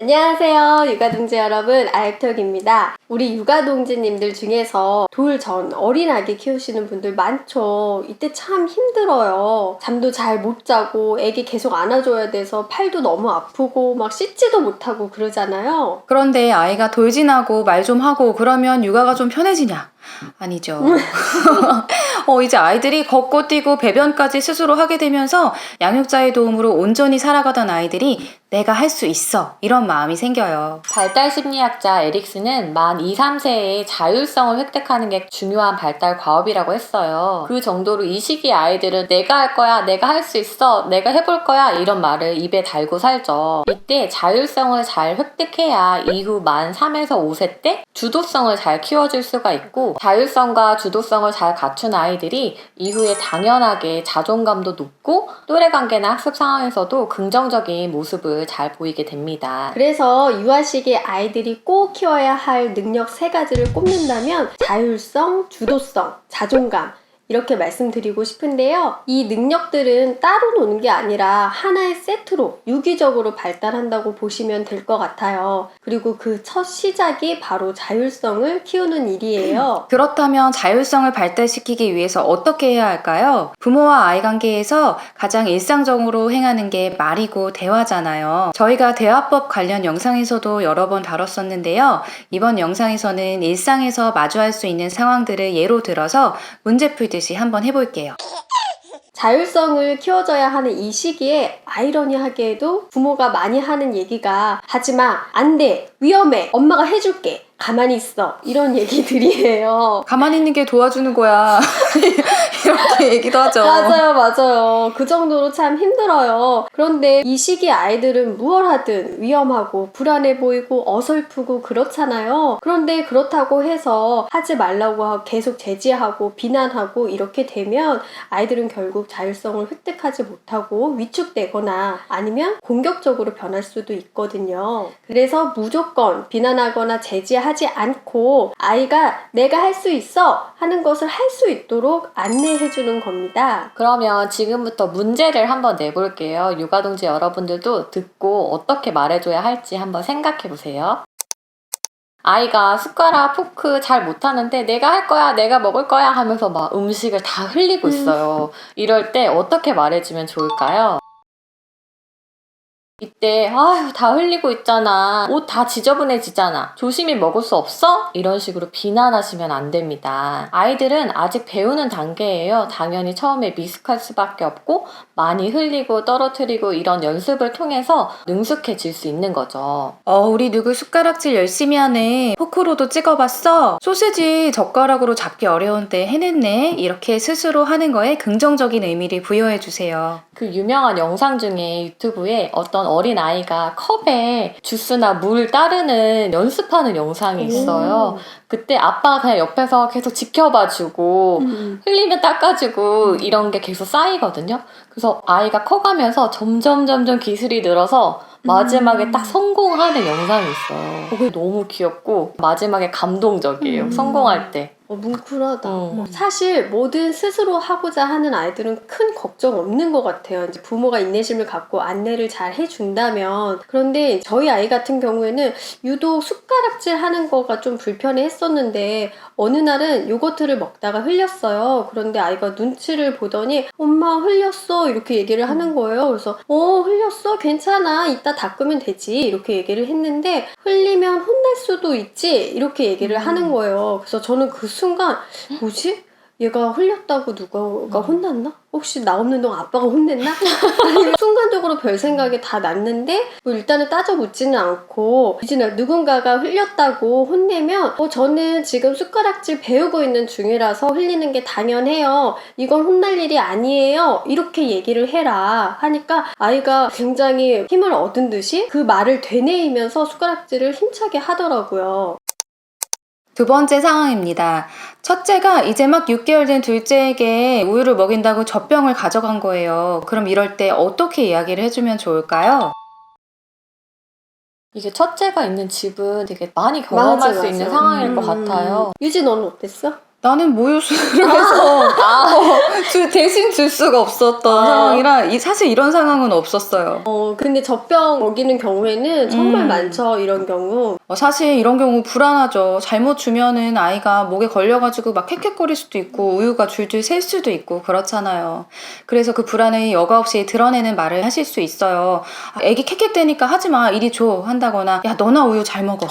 안녕하세요, 육아동지 여러분, 아이톡입니다. 우리 육아동지님들 중에서 돌 전 어린 아기 키우시는 분들 많죠. 이때 참 힘들어요. 잠도 잘 못 자고 애기 계속 안아줘야 돼서 팔도 너무 아프고 막 씻지도 못하고 그러잖아요. 그런데 아이가 돌진하고 말 좀 하고 그러면 육아가 좀 편해지냐? 아니죠. 이제 아이들이 걷고 뛰고 배변까지 스스로 하게 되면서 양육자의 도움으로 온전히 살아가던 아이들이 내가 할 수 있어 이런 마음이 생겨요. 발달 심리학자 에릭슨은 만 2, 3세에 자율성을 획득하는 게 중요한 발달 과업이라고 했어요. 그 정도로 이 시기의 아이들은 내가 할 거야, 내가 할 수 있어, 내가 해볼 거야 이런 말을 입에 달고 살죠. 이때 자율성을 잘 획득해야 이후 만 3에서 5세 때 주도성을 잘 키워줄 수가 있고, 자율성과 주도성을 잘 갖춘 아이들이 이후에 당연하게 자존감도 높고 또래 관계나 학습 상황에서도 긍정적인 모습을 잘 보이게 됩니다. 그래서 유아 시기에 아이들이 꼭 키워야 할 능력 3가지를 꼽는다면 자율성, 주도성, 자존감 이렇게 말씀드리고 싶은데요. 이 능력들은 따로 노는 게 아니라 하나의 세트로 유기적으로 발달한다고 보시면 될 것 같아요. 그리고 그 첫 시작이 바로 자율성을 키우는 일이에요. 그렇다면 자율성을 발달시키기 위해서 어떻게 해야 할까요? 부모와 아이 관계에서 가장 일상적으로 행하는 게 말이고 대화잖아요. 저희가 대화법 관련 영상에서도 여러 번 다뤘었는데요. 이번 영상에서는 일상에서 마주할 수 있는 상황들을 예로 들어서 문제 풀듯이 한번 해볼게요. 자율성을 키워줘야 하는 이 시기에 아이러니하게도 부모가 많이 하는 얘기가 하지마, 안돼, 위험해, 엄마가 해줄게, 가만히 있어 이런 얘기들이에요. 가만히 있는 게 도와주는 거야. 이렇게 얘기도 하죠. 맞아요. 그 정도로 참 힘들어요. 그런데 이 시기 아이들은 무얼 하든 위험하고 불안해 보이고 어설프고 그렇잖아요. 그런데 그렇다고 해서 하지 말라고 하고 계속 제지하고 비난하고 이렇게 되면 아이들은 결국 자율성을 획득하지 못하고 위축되거나 아니면 공격적으로 변할 수도 있거든요. 그래서 무조건 비난하거나 제지하지 않고 아이가 내가 할 수 있어 하는 것을 할 수 있도록 안내해주는 겁니다. 그러면 지금부터 문제를 한번 내볼게요. 육아동지 여러분들도 듣고 어떻게 말해줘야 할지 한번 생각해보세요. 아이가 숟가락, 포크 잘 못하는데 내가 할 거야, 내가 먹을 거야 하면서 막 음식을 다 흘리고 있어요. 이럴 때 어떻게 말해주면 좋을까요? 이때 아유 다 흘리고 있잖아, 옷 다 지저분해지잖아, 조심히 먹을 수 없어? 이런 식으로 비난하시면 안 됩니다. 아이들은 아직 배우는 단계예요. 당연히 처음에 미숙할 수밖에 없고 많이 흘리고 떨어뜨리고 이런 연습을 통해서 능숙해질 수 있는 거죠. 우리 누구 숟가락질 열심히 하네. 포크로도 찍어봤어. 소시지 젓가락으로 잡기 어려운데 해냈네. 이렇게 스스로 하는 거에 긍정적인 의미를 부여해주세요. 그 유명한 영상 중에 유튜브에 어떤 어린 아이가 컵에 주스나 물 따르는 연습하는 영상이 있어요. 그때 아빠가 그냥 옆에서 계속 지켜봐주고 흘리면 닦아주고 이런 게 계속 쌓이거든요. 그래서 아이가 커가면서 점점 기술이 늘어서 마지막에 딱 성공하는 영상이 있어요. 그게 너무 귀엽고 마지막에 감동적이에요. 성공할 때. 뭉클하다. 사실 뭐든 스스로 하고자 하는 아이들은 큰 걱정 없는 것 같아요. 이제 부모가 인내심을 갖고 안내를 잘 해준다면. 그런데 저희 아이 같은 경우에는 유독 숟가락질 하는 거가 좀 불편해 했었는데 어느 날은 요거트를 먹다가 흘렸어요. 그런데 아이가 눈치를 보더니 엄마 흘렸어 이렇게 얘기를 하는 거예요. 그래서 흘렸어? 괜찮아. 이따 닦으면 되지. 이렇게 얘기를 했는데 흘리면 혼날 수도 있지. 이렇게 얘기를 하는 거예요. 그래서 저는 그 순간 뭐지? 얘가 흘렸다고 누가 혼났나? 혹시 나 없는 동안 아빠가 혼냈나? 아니, 순간적으로 별 생각이 다 났는데 뭐 일단은 따져 묻지는 않고 이제 누군가가 흘렸다고 혼내면 저는 지금 숟가락질 배우고 있는 중이라서 흘리는 게 당연해요. 이건 혼날 일이 아니에요. 이렇게 얘기를 해라 하니까 아이가 굉장히 힘을 얻은 듯이 그 말을 되뇌이면서 숟가락질을 힘차게 하더라고요. 두 번째 상황입니다. 첫째가 이제 막 6개월 된 둘째에게 우유를 먹인다고 젖병을 가져간 거예요. 그럼 이럴 때 어떻게 이야기를 해주면 좋을까요? 이게 첫째가 있는 집은 되게 많이 경험할 수 있는 상황일 것 같아요. 유지 너는 어땠어? 나는 모유수를 해서 대신 줄 수가 없었던 상황이라 사실 이런 상황은 없었어요. 근데 젖병 먹이는 경우에는 정말 많죠, 이런 경우. 사실 이런 경우 불안하죠. 잘못 주면은 아이가 목에 걸려가지고 막 헥헥거릴 수도 있고 우유가 줄줄 셀 수도 있고 그렇잖아요. 그래서 그 불안을 여과 없이 드러내는 말을 하실 수 있어요. 애기 헥헥대니까 하지마, 이리 줘 한다거나 야 너나 우유 잘 먹어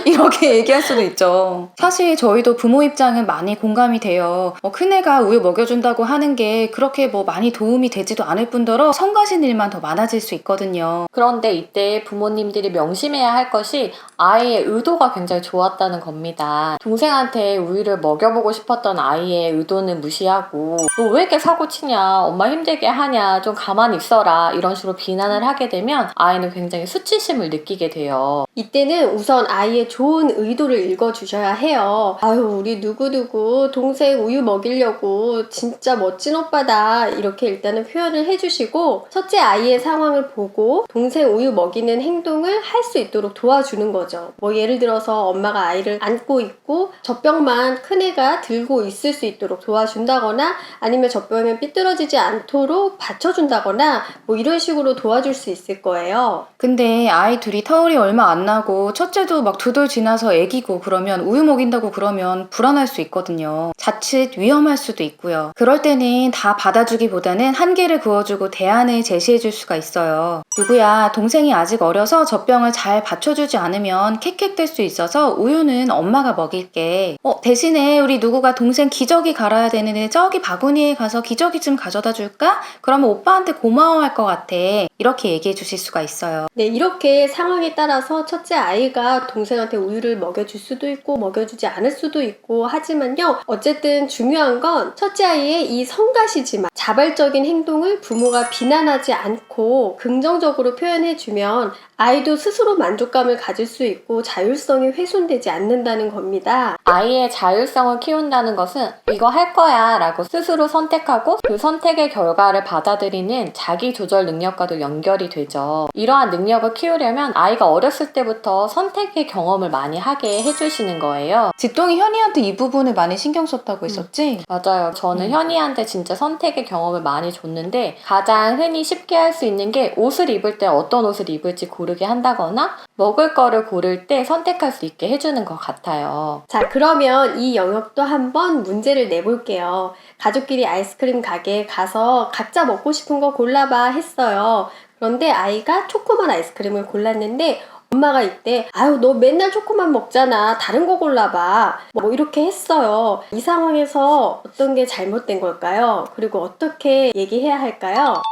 이렇게 얘기할 수도 있죠. 사실 저희도 부모 입장은 많이 공감이 돼요. 큰애가 우유 먹여준다고 하는 게 그렇게 뭐 많이 도움이 되지도 않을 뿐더러 성가신 일만 더 많아질 수 있거든요. 그런데 이때 부모님들이 명심해야 할 것이 아이의 의도가 굉장히 좋았다는 겁니다. 동생한테 우유를 먹여보고 싶었던 아이의 의도는 무시하고 너 왜 이렇게 사고치냐, 엄마 힘들게 하냐, 좀 가만히 있어라 이런 식으로 비난을 하게 되면 아이는 굉장히 수치심을 느끼게 돼요. 이때는 우선 아이의 좋은 의도를 읽어주셔야 해요. 아유, 우리 누구누구 동생 우유 먹이려고 진짜 멋진 오빠다, 이렇게 일단은 표현을 해주시고 첫째 아이의 상황을 보고 동생 우유 먹이는 행동을 할 수 있도록 도와주는 거죠. 뭐 예를 들어서 엄마가 아이를 안고 있고 젖병만 큰애가 들고 있을 수 있도록 도와준다거나 아니면 젖병이 삐뚤어지지 않도록 받쳐준다거나 뭐 이런 식으로 도와줄 수 있을 거예요. 근데 아이 둘이 터울이 얼마 안 나고 첫째도 막 2돌 지나서 애기고 그러면 우유 먹인다고 그러면 불안할 수 있거든요. 자칫 위험할 수도 있고요. 그럴 때는 다 받아주기보다는 한계를 그어주고 대안을 제시해줄 수가 있어요. 누구야, 동생이 아직 어려서 젖병을 잘 받쳐주지 않으면 캑캑될 수 있어서 우유는 엄마가 먹일게. 대신에 우리 누구가 동생 기저귀 갈아야 되는데 저기 바구니에 가서 기저귀 좀 가져다 줄까? 그러면 오빠한테 고마워할 것 같아. 이렇게 얘기해 주실 수가 있어요. 네, 이렇게 상황에 따라서 첫째 아이가 동생한테 우유를 먹여줄 수도 있고 먹여주지 않을 수도 있고 하지만요, 어쨌든 중요한 건 첫째 아이의 이 성가시지만 자발적인 행동을 부모가 비난하지 않고 긍정적으로 표현해주면 아이도 스스로 만족감을 가질 수 있고 자율성이 훼손되지 않는다는 겁니다. 아이의 자율성을 키운다는 것은 이거 할 거야 라고 스스로 선택하고 그 선택의 결과를 받아들이는 자기 조절 능력과도 연결이 되죠. 이러한 능력을 키우려면 아이가 어렸을 때부터 선택의 경험을 많이 하게 해주시는 거예요. 지똥이 현이한테 이 부분을 많이 신경 썼다고 했었지? 맞아요. 저는 현이한테 진짜 선택의 경험을 많이 줬는데 가장 흔히 쉽게 할 수 있는 게 옷을 입을 때 어떤 옷을 입을지 고르게 한다거나 먹을 거를 고를 때 선택할 수 있게 해주는 것 같아요. 자, 그러면 이 영역도 한번 문제를 내볼게요. 가족끼리 아이스크림 가게에 가서 각자 먹고 싶은 거 골라봐 했어요. 그런데 아이가 초코맛 아이스크림을 골랐는데 엄마가 이때 아유 너 맨날 초코만 먹잖아, 다른 거 골라봐, 뭐 이렇게 했어요. 이 상황에서 어떤 게 잘못된 걸까요? 그리고 어떻게 얘기해야 할까요?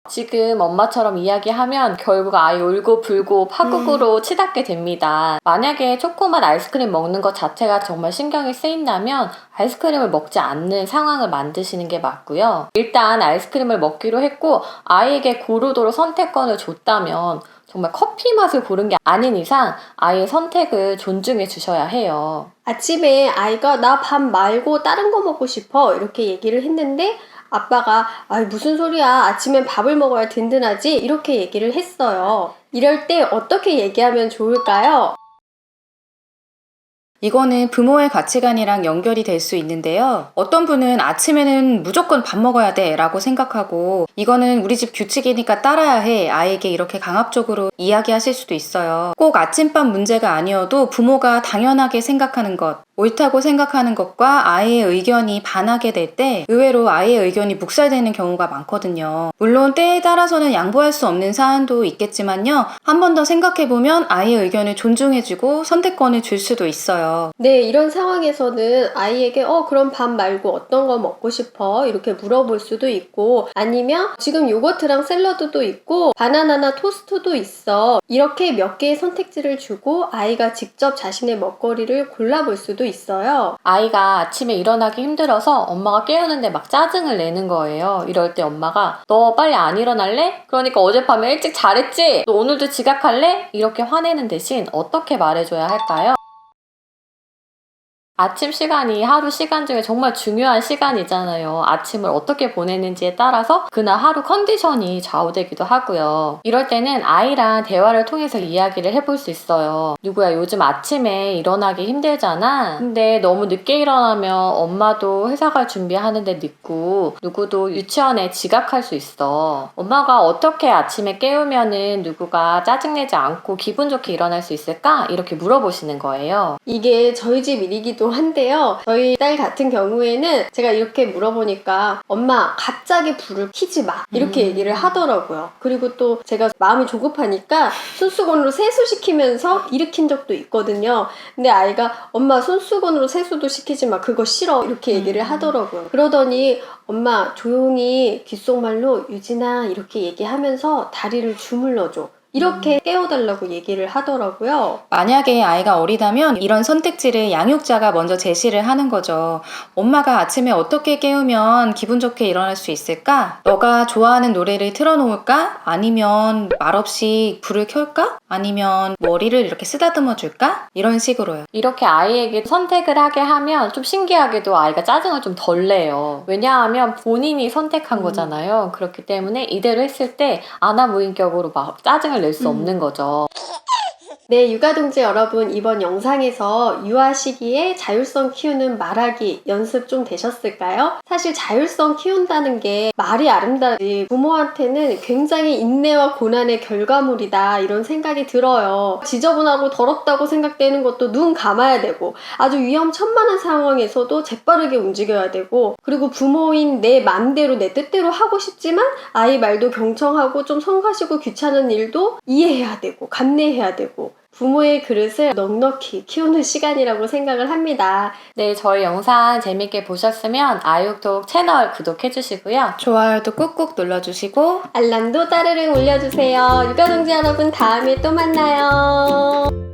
지금 엄마처럼 이야기하면 결국 아이 울고 불고 파국으로 치닫게 됩니다. 만약에 초코맛 아이스크림 먹는 것 자체가 정말 신경이 쓰인다면 아이스크림을 먹지 않는 상황을 만드시는 게 맞고요. 일단 아이스크림을 먹기로 했고 아이에게 고르도록 선택권을 줬다면 정말 커피 맛을 고른 게 아닌 이상 아이의 선택을 존중해 주셔야 해요. 아침에 아이가 나 밥 말고 다른 거 먹고 싶어 이렇게 얘기를 했는데 아빠가 아이 무슨 소리야, 아침엔 밥을 먹어야 든든하지, 이렇게 얘기를 했어요. 이럴 때 어떻게 얘기하면 좋을까요? 이거는 부모의 가치관이랑 연결이 될 수 있는데요. 어떤 분은 아침에는 무조건 밥 먹어야 돼 라고 생각하고 이거는 우리 집 규칙이니까 따라야 해, 아이에게 이렇게 강압적으로 이야기하실 수도 있어요. 꼭 아침밥 문제가 아니어도 부모가 당연하게 생각하는 것, 옳다고 생각하는 것과 아이의 의견이 반하게 될 때 의외로 아이의 의견이 묵살되는 경우가 많거든요. 물론 때에 따라서는 양보할 수 없는 사안도 있겠지만요. 한 번 더 생각해보면 아이의 의견을 존중해주고 선택권을 줄 수도 있어요. 네, 이런 상황에서는 아이에게 그럼 밥 말고 어떤 거 먹고 싶어? 이렇게 물어볼 수도 있고, 아니면 지금 요거트랑 샐러드도 있고 바나나나 토스트도 있어, 이렇게 몇 개의 선택지를 주고 아이가 직접 자신의 먹거리를 골라볼 수도 있어요. 아이가 아침에 일어나기 힘들어서 엄마가 깨우는데 막 짜증을 내는 거예요. 이럴 때 엄마가 너 빨리 안 일어날래? 그러니까 어젯밤에 일찍 잘했지? 너 오늘도 지각할래? 이렇게 화내는 대신 어떻게 말해줘야 할까요? 아침 시간이 하루 시간 중에 정말 중요한 시간이잖아요. 아침을 어떻게 보내는지에 따라서 그날 하루 컨디션이 좌우되기도 하고요. 이럴 때는 아이랑 대화를 통해서 이야기를 해볼 수 있어요. 누구야, 요즘 아침에 일어나기 힘들잖아. 근데 너무 늦게 일어나면 엄마도 회사 갈 준비하는데 늦고 누구도 유치원에 지각할 수 있어. 엄마가 어떻게 아침에 깨우면은 누구가 짜증내지 않고 기분 좋게 일어날 수 있을까? 이렇게 물어보시는 거예요. 이게 저희 집 일이기도 한데요. 저희 딸 같은 경우에는 제가 이렇게 물어보니까 엄마 갑자기 불을 켜지 마 이렇게 얘기를 하더라고요. 그리고 또 제가 마음이 조급하니까 손수건으로 세수시키면서 일으킨 적도 있거든요. 근데 아이가 엄마 손수건으로 세수도 시키지 마, 그거 싫어, 이렇게 얘기를 하더라고요. 그러더니 엄마 조용히 귓속말로 유진아 이렇게 얘기하면서 다리를 주물러줘, 이렇게 깨워달라고 얘기를 하더라고요. 만약에 아이가 어리다면 이런 선택지를 양육자가 먼저 제시를 하는 거죠. 엄마가 아침에 어떻게 깨우면 기분 좋게 일어날 수 있을까? 너가 좋아하는 노래를 틀어놓을까? 아니면 말없이 불을 켤까? 아니면 머리를 이렇게 쓰다듬어 줄까? 이런 식으로요. 이렇게 아이에게 선택을 하게 하면 좀 신기하게도 아이가 짜증을 좀 덜 내요. 왜냐하면 본인이 선택한 거잖아요. 그렇기 때문에 이대로 했을 때 아나무인격으로 막 짜증을 낼 수 없는 거죠. 네, 육아동지 여러분, 이번 영상에서 유아 시기에 자율성 키우는 말하기 연습 좀 되셨을까요? 사실 자율성 키운다는 게 말이 아름다지 부모한테는 굉장히 인내와 고난의 결과물이다, 이런 생각이 들어요. 지저분하고 더럽다고 생각되는 것도 눈 감아야 되고, 아주 위험천만한 상황에서도 재빠르게 움직여야 되고, 그리고 부모인 내 맘대로 내 뜻대로 하고 싶지만 아이 말도 경청하고 좀 성가시고 귀찮은 일도 이해해야 되고 감내해야 되고, 부모의 그릇을 넉넉히 키우는 시간이라고 생각을 합니다. 네, 저희 영상 재밌게 보셨으면 아육톡 채널 구독해주시고요. 좋아요도 꾹꾹 눌러주시고 알람도 따르릉 올려주세요. 육아동지 여러분, 다음에 또 만나요.